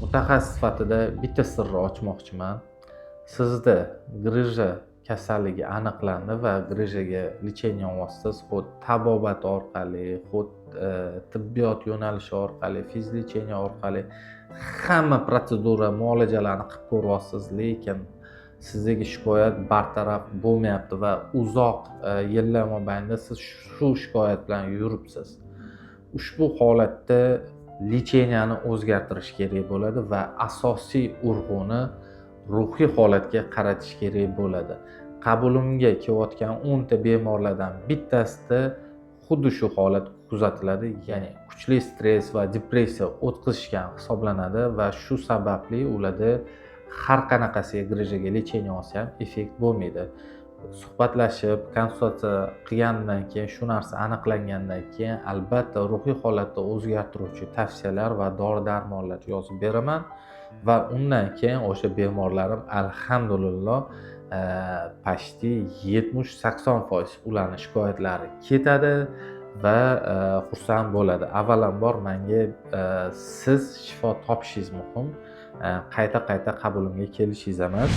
Mutaxassis sifatida bitta sirni ochmoqchiman. Sizda grijja kasalligi aniqlandi va grijjaga lecheniya olyapsiz. Xud tabobat orqali, xud tibbiyot yo'nalishi orqali, fizlecheniya orqali hamma protsedura, muolajalarni qilib ko'ryapsiz, lekin sizdagi shikoyat bartaraf bo'lmayapti va uzoq yillar mobaynida siz shu shikoyat bilan yuribsiz. Ushbu holatda lecheniyani o'zgartirish kerak bo'ladi va asosiy urg'uni ruhiy holatga qaratish kerak bo'ladi. Qabulimga kelayotgan 10 ta bemorlardan bittasida xuddi shu holat kuzatiladi, ya'ni kuchli stress va depressiya o'tkazishgan hisoblanadi va shu sababli ularda har qanaqasiga grijjaga lecheniya olsa ham effekt bo'lmaydi. Suhbatlashib, konsultatsiya qilgandan keyin, shu narsa aniqlangandan keyin albatta ruhiy holatni o'zgartiruvchi tavsiyalar va dori-darmonlar yozib beraman va undan keyin o'sha bemorlarim alhamdulillah почти 70-80% ularning shikoyatlari ketadi va xursand bo'ladi. Avvalambor menga siz shifo topishingiz muhim, qayta qabulimga kelishingiz emas.